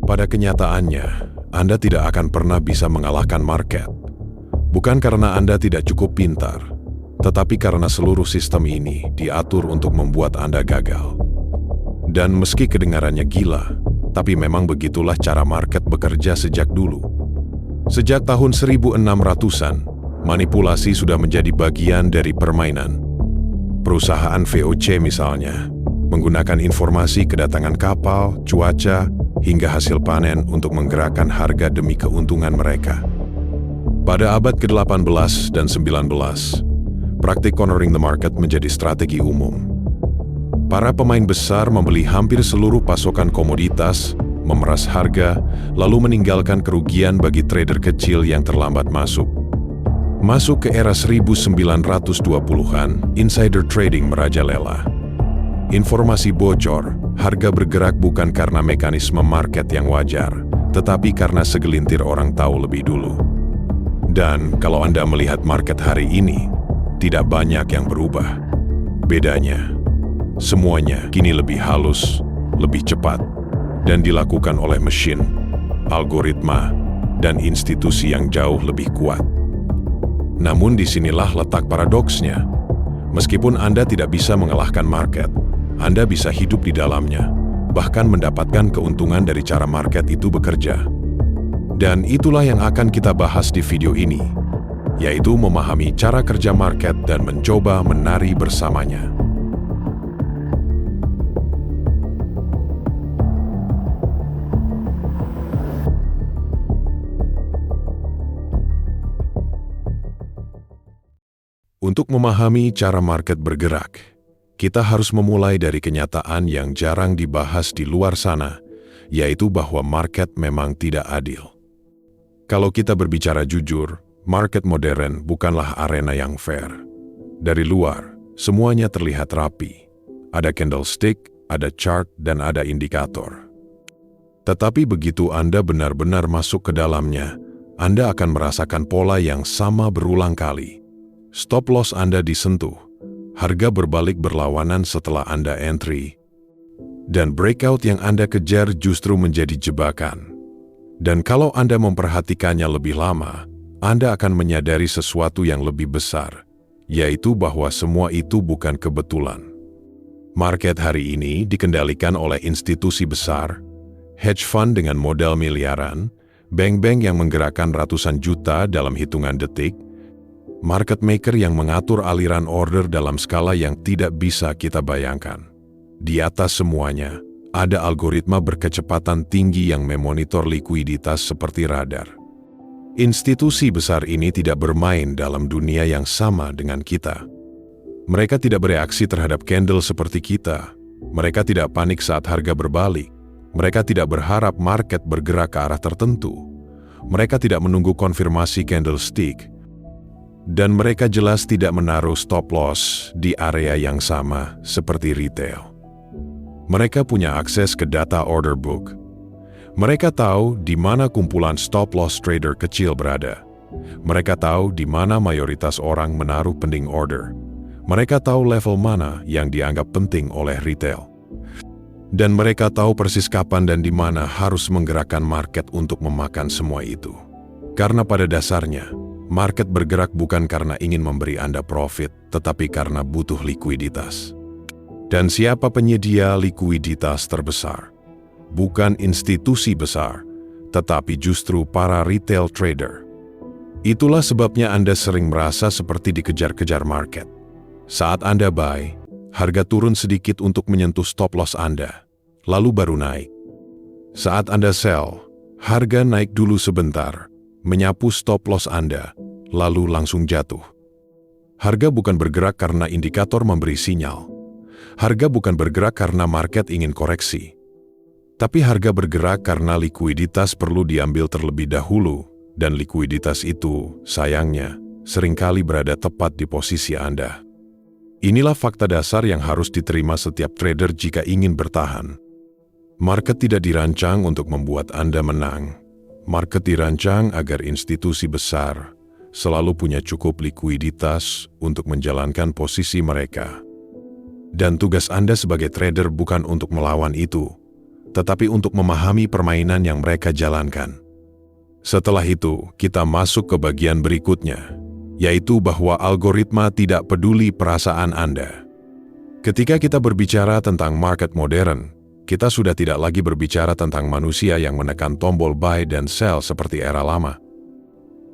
Pada kenyataannya, Anda tidak akan pernah bisa mengalahkan market. Bukan karena Anda tidak cukup pintar, tetapi karena seluruh sistem ini diatur untuk membuat Anda gagal. Dan meski kedengarannya gila, tapi memang begitulah cara market bekerja sejak dulu. Sejak tahun 1600-an, manipulasi sudah menjadi bagian dari permainan. Perusahaan VOC misalnya, menggunakan informasi kedatangan kapal, cuaca, hingga hasil panen untuk menggerakkan harga demi keuntungan mereka. Pada abad ke-18 dan 19, praktik cornering the market menjadi strategi umum. Para pemain besar membeli hampir seluruh pasokan komoditas, memeras harga, lalu meninggalkan kerugian bagi trader kecil yang terlambat masuk. Masuk ke era 1920-an, insider trading merajalela. Informasi bocor, harga bergerak bukan karena mekanisme market yang wajar, tetapi karena segelintir orang tahu lebih dulu. Dan kalau Anda melihat market hari ini, tidak banyak yang berubah. Bedanya, semuanya kini lebih halus, lebih cepat, dan dilakukan oleh mesin, algoritma, dan institusi yang jauh lebih kuat. Namun disinilah letak paradoksnya. Meskipun Anda tidak bisa mengalahkan market, Anda bisa hidup di dalamnya, bahkan mendapatkan keuntungan dari cara market itu bekerja. Dan itulah yang akan kita bahas di video ini, yaitu memahami cara kerja market dan mencoba menari bersamanya. Untuk memahami cara market bergerak, kita harus memulai dari kenyataan yang jarang dibahas di luar sana, yaitu bahwa market memang tidak adil. Kalau kita berbicara jujur, market modern bukanlah arena yang fair. Dari luar, semuanya terlihat rapi. Ada candlestick, ada chart, dan ada indikator. Tetapi begitu Anda benar-benar masuk ke dalamnya, Anda akan merasakan pola yang sama berulang kali. Stop loss Anda disentuh, harga berbalik berlawanan setelah Anda entry, dan breakout yang Anda kejar justru menjadi jebakan. Dan kalau Anda memperhatikannya lebih lama, Anda akan menyadari sesuatu yang lebih besar, yaitu bahwa semua itu bukan kebetulan. Market hari ini dikendalikan oleh institusi besar, hedge fund dengan modal miliaran, bank-bank yang menggerakkan ratusan juta dalam hitungan detik, market maker yang mengatur aliran order dalam skala yang tidak bisa kita bayangkan. Di atas semuanya, ada algoritma berkecepatan tinggi yang memonitor likuiditas seperti radar. Institusi besar ini tidak bermain dalam dunia yang sama dengan kita. Mereka tidak bereaksi terhadap candle seperti kita. Mereka tidak panik saat harga berbalik. Mereka tidak berharap market bergerak ke arah tertentu. Mereka tidak menunggu konfirmasi candlestick. Dan mereka jelas tidak menaruh stop loss di area yang sama seperti retail. Mereka punya akses ke data order book. Mereka tahu di mana kumpulan stop loss trader kecil berada. Mereka tahu di mana mayoritas orang menaruh pending order. Mereka tahu level mana yang dianggap penting oleh retail. Dan mereka tahu persis kapan dan di mana harus menggerakkan market untuk memakan semua itu. Karena pada dasarnya, market bergerak bukan karena ingin memberi Anda profit, tetapi karena butuh likuiditas. Dan siapa penyedia likuiditas terbesar? Bukan institusi besar, tetapi justru para retail trader. Itulah sebabnya Anda sering merasa seperti dikejar-kejar market. Saat Anda buy, harga turun sedikit untuk menyentuh stop loss Anda, lalu baru naik. Saat Anda sell, harga naik dulu sebentar, menyapu stop loss Anda, lalu langsung jatuh. Harga bukan bergerak karena indikator memberi sinyal. Harga bukan bergerak karena market ingin koreksi. Tapi harga bergerak karena likuiditas perlu diambil terlebih dahulu, dan likuiditas itu, sayangnya, seringkali berada tepat di posisi Anda. Inilah fakta dasar yang harus diterima setiap trader jika ingin bertahan. Market tidak dirancang untuk membuat Anda menang. Market dirancang agar institusi besar selalu punya cukup likuiditas untuk menjalankan posisi mereka. Dan tugas Anda sebagai trader bukan untuk melawan itu, tetapi untuk memahami permainan yang mereka jalankan. Setelah itu, kita masuk ke bagian berikutnya, yaitu bahwa algoritma tidak peduli perasaan Anda. Ketika kita berbicara tentang market modern, kita sudah tidak lagi berbicara tentang manusia yang menekan tombol buy dan sell seperti era lama.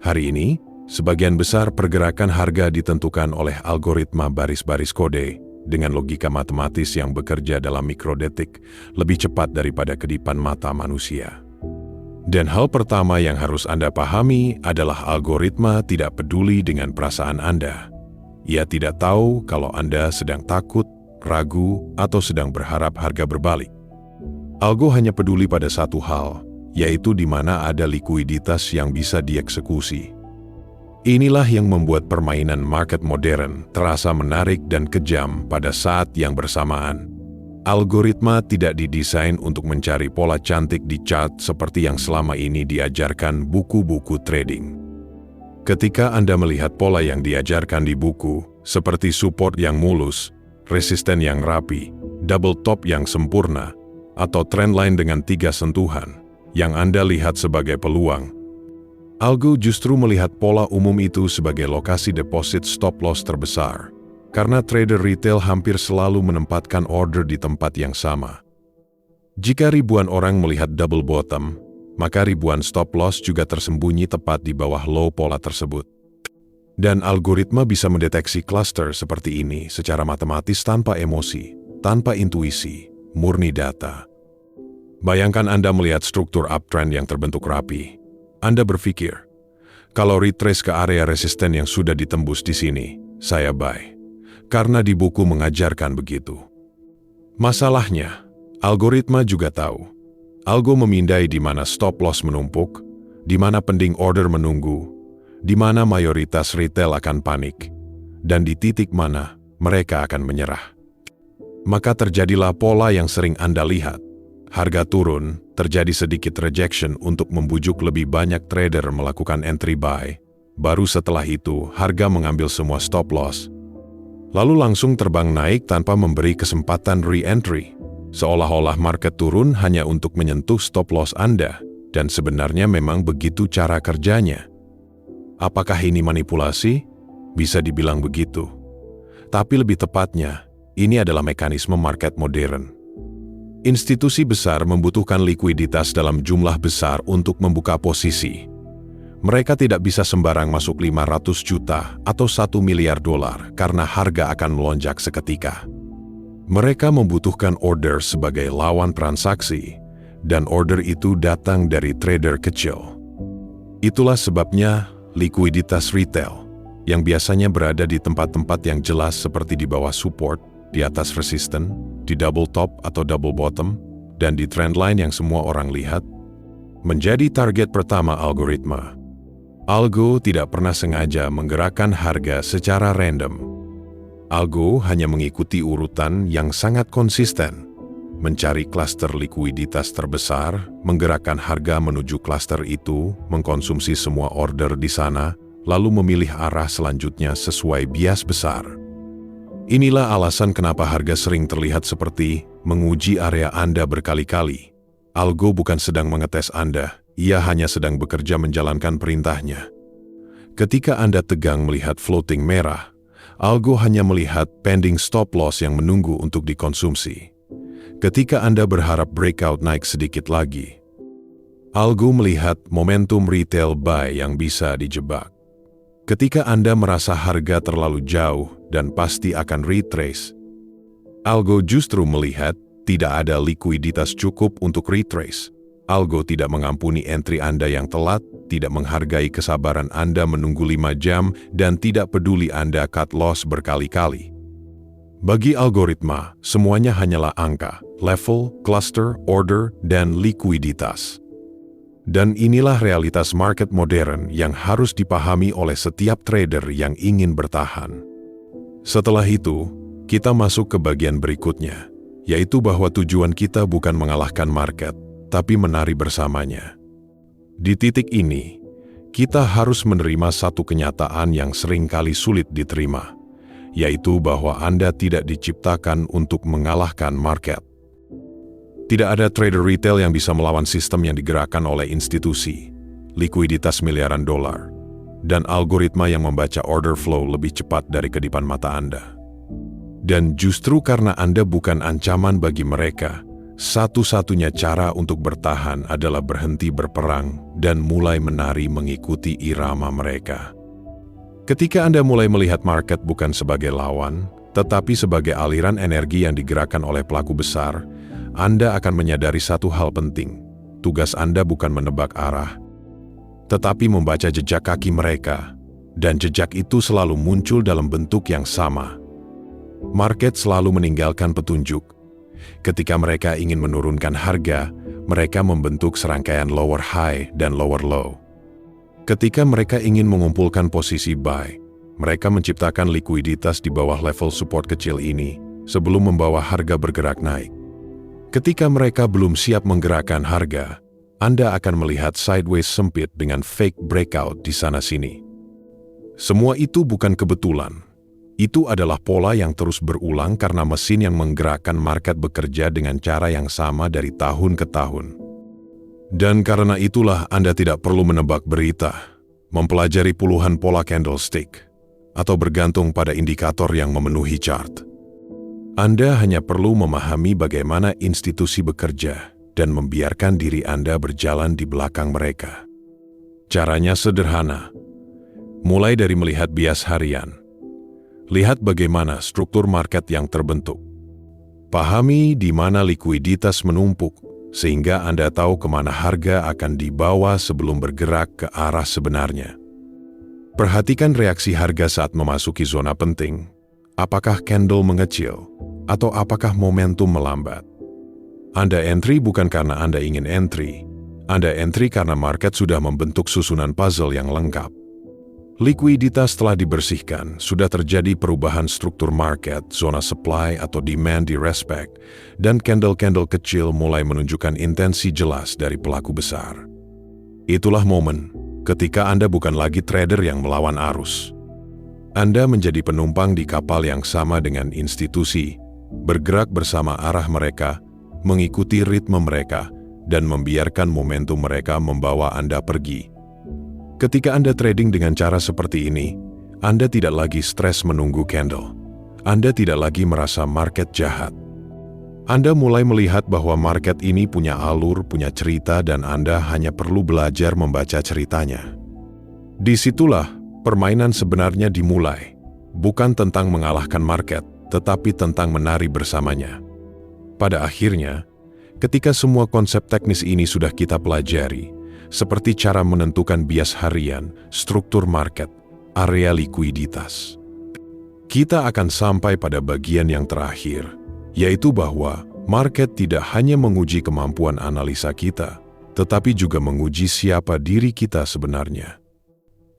Hari ini, sebagian besar pergerakan harga ditentukan oleh algoritma baris-baris kode dengan logika matematis yang bekerja dalam mikrodetik lebih cepat daripada kedipan mata manusia. Dan hal pertama yang harus Anda pahami adalah algoritma tidak peduli dengan perasaan Anda. Ia tidak tahu kalau Anda sedang takut, ragu, atau sedang berharap harga berbalik. Algo hanya peduli pada satu hal, yaitu di mana ada likuiditas yang bisa dieksekusi. Inilah yang membuat permainan market modern terasa menarik dan kejam pada saat yang bersamaan. Algoritma tidak didesain untuk mencari pola cantik di chart seperti yang selama ini diajarkan buku-buku trading. Ketika Anda melihat pola yang diajarkan di buku, seperti support yang mulus, resisten yang rapi, double top yang sempurna, atau trendline dengan 3 sentuhan, yang Anda lihat sebagai peluang, algo justru melihat pola umum itu sebagai lokasi deposit stop loss terbesar, karena trader retail hampir selalu menempatkan order di tempat yang sama. Jika ribuan orang melihat double bottom, maka ribuan stop loss juga tersembunyi tepat di bawah low pola tersebut. Dan algoritma bisa mendeteksi cluster seperti ini secara matematis tanpa emosi, tanpa intuisi, murni data. Bayangkan Anda melihat struktur uptrend yang terbentuk rapi. Anda berpikir, kalau retrace ke area resisten yang sudah ditembus di sini, saya buy. Karena di buku mengajarkan begitu. Masalahnya, algoritma juga tahu. Algo memindai di mana stop loss menumpuk, di mana pending order menunggu, di mana mayoritas retail akan panik, dan di titik mana mereka akan menyerah. Maka terjadilah pola yang sering Anda lihat. Harga turun, terjadi sedikit rejection untuk membujuk lebih banyak trader melakukan entry buy. Baru setelah itu, harga mengambil semua stop loss. Lalu langsung terbang naik tanpa memberi kesempatan re-entry. Seolah-olah market turun hanya untuk menyentuh stop loss Anda, dan sebenarnya memang begitu cara kerjanya. Apakah ini manipulasi? Bisa dibilang begitu. Tapi lebih tepatnya, ini adalah mekanisme market modern. Institusi besar membutuhkan likuiditas dalam jumlah besar untuk membuka posisi. Mereka tidak bisa sembarang masuk 500 juta atau 1 miliar dolar karena harga akan melonjak seketika. Mereka membutuhkan order sebagai lawan transaksi, dan order itu datang dari trader kecil. Itulah sebabnya likuiditas retail, yang biasanya berada di tempat-tempat yang jelas seperti di bawah support, di atas resisten, di double top atau double bottom, dan di trendline yang semua orang lihat, menjadi target pertama algoritma. Algo tidak pernah sengaja menggerakkan harga secara random. Algo hanya mengikuti urutan yang sangat konsisten, mencari klaster likuiditas terbesar, menggerakkan harga menuju klaster itu, mengkonsumsi semua order di sana, lalu memilih arah selanjutnya sesuai bias besar. Inilah alasan kenapa harga sering terlihat seperti menguji area Anda berkali-kali. Algo bukan sedang mengetes Anda, ia hanya sedang bekerja menjalankan perintahnya. Ketika Anda tegang melihat floating merah, algo hanya melihat pending stop loss yang menunggu untuk dikonsumsi. Ketika Anda berharap breakout naik sedikit lagi, algo melihat momentum retail buy yang bisa dijebak. Ketika Anda merasa harga terlalu jauh dan pasti akan retrace, algo justru melihat tidak ada likuiditas cukup untuk retrace. Algo tidak mengampuni entry Anda yang telat, tidak menghargai kesabaran Anda menunggu 5 jam, dan tidak peduli Anda cut loss berkali-kali. Bagi algoritma, semuanya hanyalah angka, level, cluster, order, dan likuiditas. Dan inilah realitas market modern yang harus dipahami oleh setiap trader yang ingin bertahan. Setelah itu, kita masuk ke bagian berikutnya, yaitu bahwa tujuan kita bukan mengalahkan market, tapi menari bersamanya. Di titik ini, kita harus menerima satu kenyataan yang seringkali sulit diterima, yaitu bahwa Anda tidak diciptakan untuk mengalahkan market. Tidak ada trader retail yang bisa melawan sistem yang digerakkan oleh institusi, likuiditas miliaran dolar, dan algoritma yang membaca order flow lebih cepat dari kedipan mata Anda. Dan justru karena Anda bukan ancaman bagi mereka, satu-satunya cara untuk bertahan adalah berhenti berperang dan mulai menari mengikuti irama mereka. Ketika Anda mulai melihat market bukan sebagai lawan, tetapi sebagai aliran energi yang digerakkan oleh pelaku besar, Anda akan menyadari satu hal penting. Tugas Anda bukan menebak arah, tetapi membaca jejak kaki mereka, dan jejak itu selalu muncul dalam bentuk yang sama. Market selalu meninggalkan petunjuk. Ketika mereka ingin menurunkan harga, mereka membentuk serangkaian lower high dan lower low. Ketika mereka ingin mengumpulkan posisi buy, mereka menciptakan likuiditas di bawah level support kecil ini sebelum membawa harga bergerak naik. Ketika mereka belum siap menggerakkan harga, Anda akan melihat sideways sempit dengan fake breakout di sana-sini. Semua itu bukan kebetulan. Itu adalah pola yang terus berulang karena mesin yang menggerakkan market bekerja dengan cara yang sama dari tahun ke tahun. Dan karena itulah Anda tidak perlu menebak berita, mempelajari puluhan pola candlestick, atau bergantung pada indikator yang memenuhi chart. Anda hanya perlu memahami bagaimana institusi bekerja dan membiarkan diri Anda berjalan di belakang mereka. Caranya sederhana. Mulai dari melihat bias harian. Lihat bagaimana struktur market yang terbentuk. Pahami di mana likuiditas menumpuk, sehingga Anda tahu kemana harga akan dibawa sebelum bergerak ke arah sebenarnya. Perhatikan reaksi harga saat memasuki zona penting. Apakah candle mengecil, atau apakah momentum melambat? Anda entry bukan karena Anda ingin entry. Anda entry karena market sudah membentuk susunan puzzle yang lengkap. Likuiditas telah dibersihkan, sudah terjadi perubahan struktur market, zona supply atau demand di respect, dan candle-candle kecil mulai menunjukkan intensi jelas dari pelaku besar. Itulah momen ketika Anda bukan lagi trader yang melawan arus. Anda menjadi penumpang di kapal yang sama dengan institusi, bergerak bersama arah mereka, mengikuti ritme mereka, dan membiarkan momentum mereka membawa Anda pergi. Ketika Anda trading dengan cara seperti ini, Anda tidak lagi stres menunggu candle. Anda tidak lagi merasa market jahat. Anda mulai melihat bahwa market ini punya alur, punya cerita, dan Anda hanya perlu belajar membaca ceritanya. Disitulah permainan sebenarnya dimulai, bukan tentang mengalahkan market, tetapi tentang menari bersamanya. Pada akhirnya, ketika semua konsep teknis ini sudah kita pelajari, seperti cara menentukan bias harian, struktur market, area likuiditas, kita akan sampai pada bagian yang terakhir, yaitu bahwa market tidak hanya menguji kemampuan analisa kita, tetapi juga menguji siapa diri kita sebenarnya.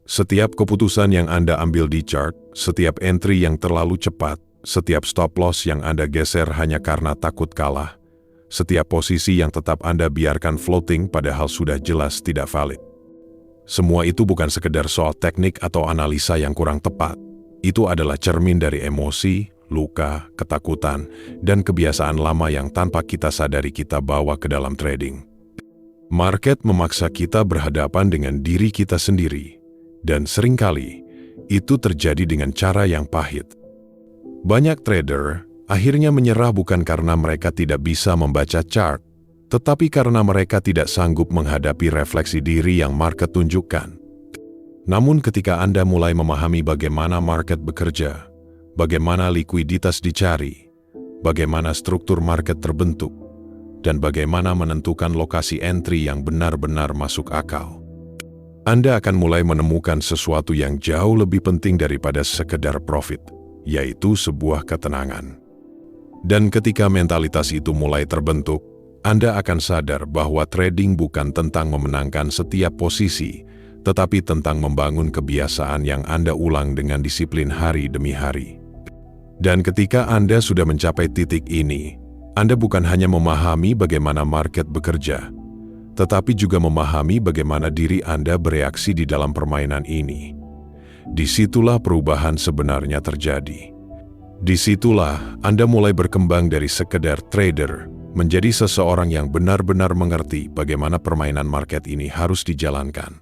Setiap keputusan yang Anda ambil di chart, setiap entry yang terlalu cepat, setiap stop loss yang Anda geser hanya karena takut kalah, setiap posisi yang tetap Anda biarkan floating padahal sudah jelas tidak valid. Semua itu bukan sekedar soal teknik atau analisa yang kurang tepat. Itu adalah cermin dari emosi, luka, ketakutan, dan kebiasaan lama yang tanpa kita sadari kita bawa ke dalam trading. Market memaksa kita berhadapan dengan diri kita sendiri. Dan seringkali, itu terjadi dengan cara yang pahit. Banyak trader akhirnya menyerah bukan karena mereka tidak bisa membaca chart, tetapi karena mereka tidak sanggup menghadapi refleksi diri yang market tunjukkan. Namun ketika Anda mulai memahami bagaimana market bekerja, bagaimana likuiditas dicari, bagaimana struktur market terbentuk, dan bagaimana menentukan lokasi entry yang benar-benar masuk akal, Anda akan mulai menemukan sesuatu yang jauh lebih penting daripada sekedar profit, yaitu sebuah ketenangan. Dan ketika mentalitas itu mulai terbentuk, Anda akan sadar bahwa trading bukan tentang memenangkan setiap posisi, tetapi tentang membangun kebiasaan yang Anda ulang dengan disiplin hari demi hari. Dan ketika Anda sudah mencapai titik ini, Anda bukan hanya memahami bagaimana market bekerja, tetapi juga memahami bagaimana diri Anda bereaksi di dalam permainan ini. Disitulah perubahan sebenarnya terjadi. Disitulah Anda mulai berkembang dari sekedar trader menjadi seseorang yang benar-benar mengerti bagaimana permainan market ini harus dijalankan.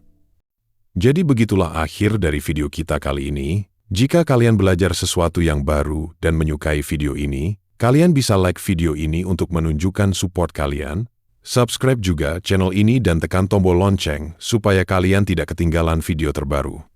Jadi begitulah akhir dari video kita kali ini. Jika kalian belajar sesuatu yang baru dan menyukai video ini, kalian bisa like video ini untuk menunjukkan support kalian, subscribe juga channel ini dan tekan tombol lonceng supaya kalian tidak ketinggalan video terbaru.